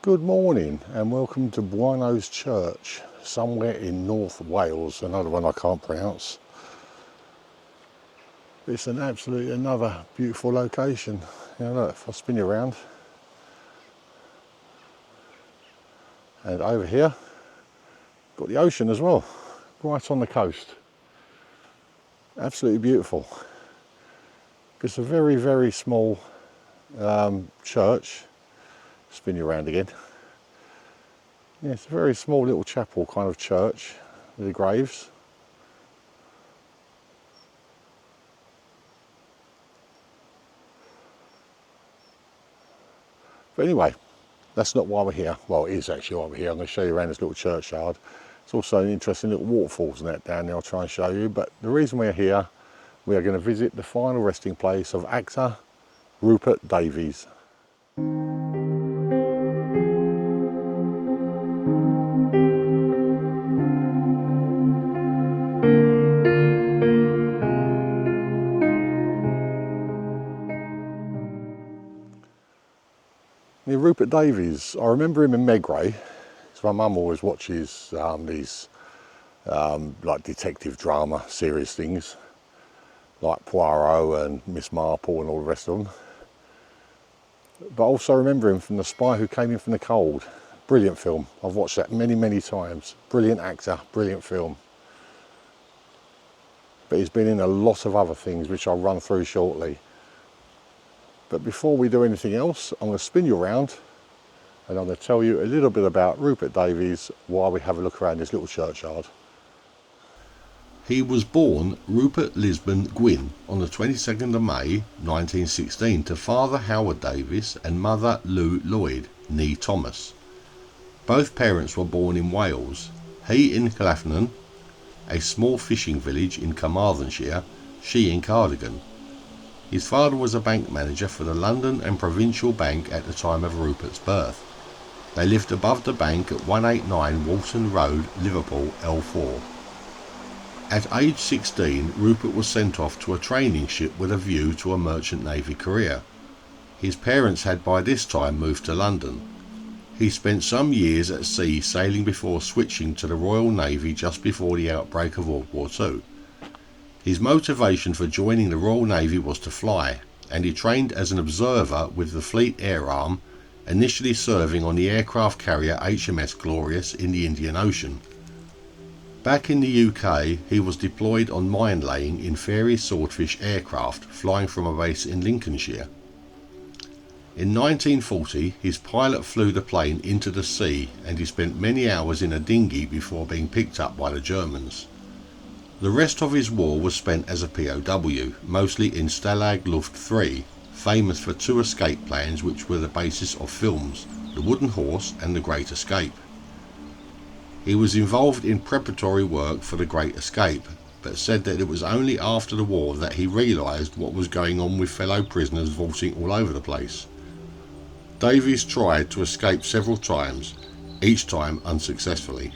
Good morning and welcome to Gwynedd Church, somewhere in North Wales, another one I can't pronounce. It's another beautiful location. You know, look, if I spin you around, and over here, got the ocean as well, right on the coast. Absolutely beautiful. It's a very, very small church. Spin you around again. Yeah, it's a very small little chapel kind of church with the graves. But anyway, that's not why we're here. Well, it is actually why we're here. I'm going to show you around this little churchyard. It's also an interesting little waterfalls and that down there. I'll try and show you. But the reason we're here, we are going to visit the final resting place of actor Rupert Davies. Now, Rupert Davies, I remember him in Megray, because my mum always watches these like detective drama series things, like Poirot and Miss Marple and all the rest of them. But I also remember him from The Spy Who Came In From the Cold. Brilliant film. I've watched that many, many times. Brilliant actor, brilliant film. But he's been in a lot of other things, which I'll run through shortly. But before we do anything else, I'm going to spin you around and I'm going to tell you a little bit about Rupert Davies while we have a look around this little churchyard. He was born Rupert Lisbon Gwynedd on the 22nd of May 1916 to father Howard Davies and mother Lou Lloyd, née Thomas. Both parents were born in Wales, he in Llanfaglan, a small fishing village in Carmarthenshire, she in Cardigan. His father was a bank manager for the London and Provincial Bank at the time of Rupert's birth. They lived above the bank at 189 Walton Road, Liverpool, L4. At age 16, Rupert was sent off to a training ship with a view to a merchant navy career. His parents had by this time moved to London. He spent some years at sea sailing before switching to the Royal Navy just before the outbreak of World War II. His motivation for joining the Royal Navy was to fly, and he trained as an observer with the Fleet Air Arm, initially serving on the aircraft carrier HMS Glorious in the Indian Ocean. Back in the UK, he was deployed on mine laying in Fairey Swordfish aircraft flying from a base in Lincolnshire. In 1940, his pilot flew the plane into the sea and he spent many hours in a dinghy before being picked up by the Germans. The rest of his war was spent as a POW, mostly in Stalag Luft 3, famous for two escape plans which were the basis of films, The Wooden Horse and The Great Escape. He was involved in preparatory work for The Great Escape, but said that it was only after the war that he realised what was going on with fellow prisoners vaulting all over the place. Davies tried to escape several times, each time unsuccessfully.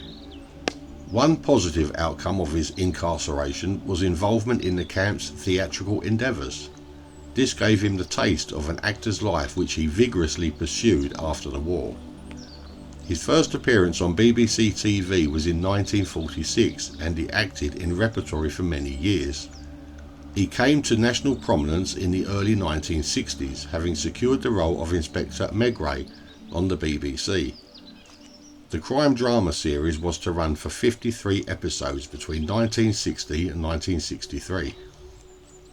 One positive outcome of his incarceration was involvement in the camp's theatrical endeavours. This gave him the taste of an actor's life which he vigorously pursued after the war. His first appearance on BBC TV was in 1946 and he acted in repertory for many years. He came to national prominence in the early 1960s, having secured the role of Inspector Megray on the BBC. The crime drama series was to run for 53 episodes between 1960 and 1963.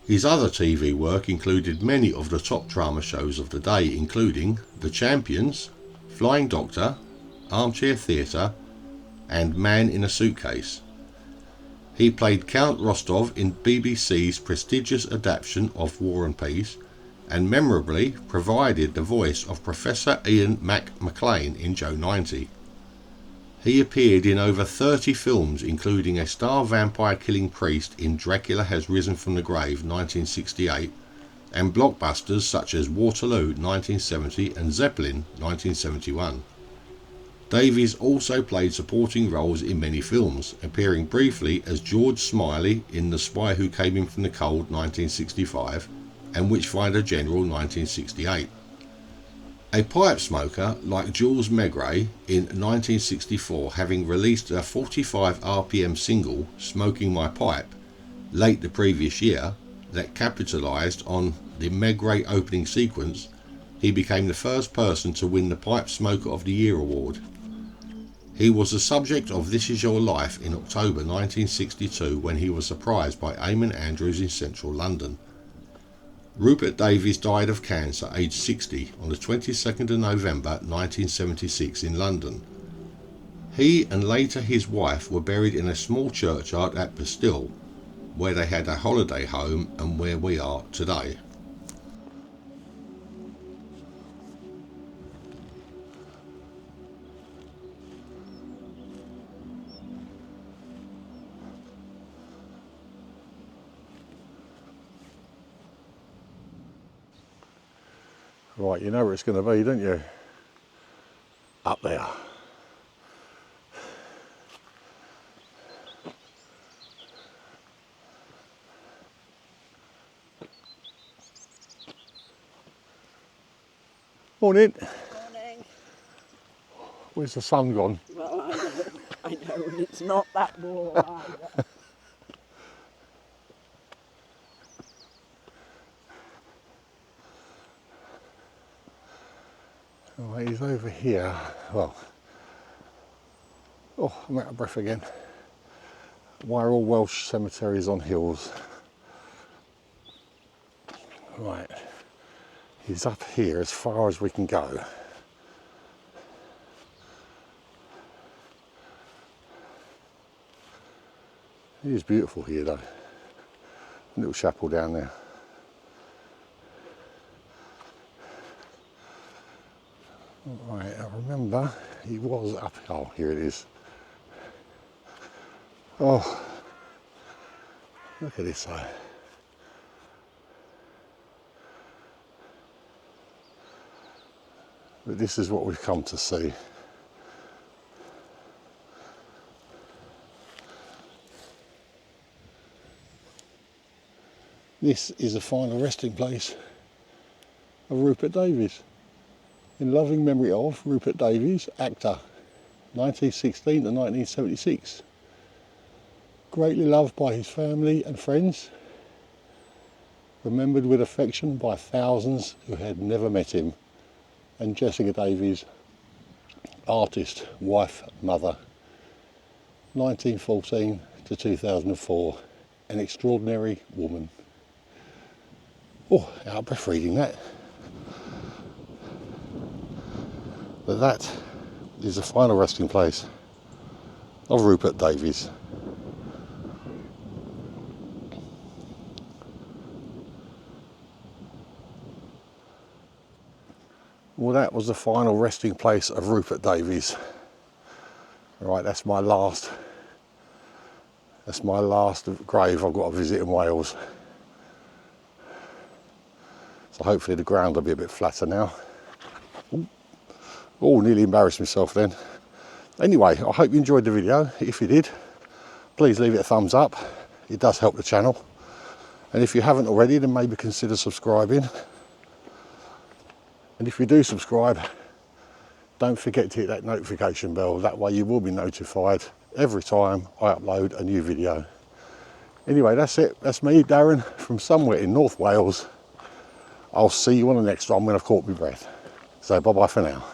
His other TV work included many of the top drama shows of the day, including The Champions, Flying Doctor, Armchair Theatre and Man in a Suitcase. He played Count Rostov in BBC's prestigious adaptation of War and Peace and memorably provided the voice of Professor Ian McLean in Joe 90. He appeared in over 30 films, including a star vampire-killing priest in Dracula Has Risen from the Grave 1968, and blockbusters such as Waterloo 1970 and Zeppelin 1971. Davies also played supporting roles in many films, appearing briefly as George Smiley in The Spy Who Came In From the Cold 1965 and Witchfinder General 1968. A pipe smoker like Jules Maigret in 1964, having released a 45 RPM single, Smoking My Pipe, late the previous year, that capitalised on the Maigret opening sequence, he became the first person to win the Pipe Smoker of the Year award. He was the subject of This Is Your Life in October 1962 when he was surprised by Eamon Andrews in central London. Rupert Davies died of cancer aged 60 on the 22nd of November 1976 in London. He and later his wife were buried in a small churchyard at Pistyll, where they had a holiday home and where we are today. Right, you know where it's going to be, don't you? Up there. Morning. Morning. Where's the sun gone? Well, I know, and it's not that warm either. Oh, he's over here. Well, oh, I'm out of breath again. Why are all Welsh cemeteries on hills? Right, he's up here as far as we can go. It is beautiful here though. Little chapel down there. Right, I remember he was up. Oh, here it is. Oh, look at this though. But this is what we've come to see. This is the final resting place of Rupert Davies. In loving memory of Rupert Davies, actor, 1916 to 1976. Greatly loved by his family and friends, remembered with affection by thousands who had never met him, and Jessica Davies, artist, wife, mother, 1914 to 2004, an extraordinary woman. Oh, out of breath reading that. But that is the final resting place of Rupert Davies. Well, that was the final resting place of Rupert Davies. Right, that's my last grave I've got to visit in Wales. So hopefully the ground will be a bit flatter now. Oh, nearly embarrassed myself then. Anyway, I hope you enjoyed the video. If you did, please leave it a thumbs up. It does help the channel. And if you haven't already, then maybe consider subscribing. And if you do subscribe, don't forget to hit that notification bell. That way you will be notified every time I upload a new video. Anyway, that's it. That's me, Darren, from somewhere in North Wales. I'll see you on the next one when I've caught my breath. So bye-bye for now.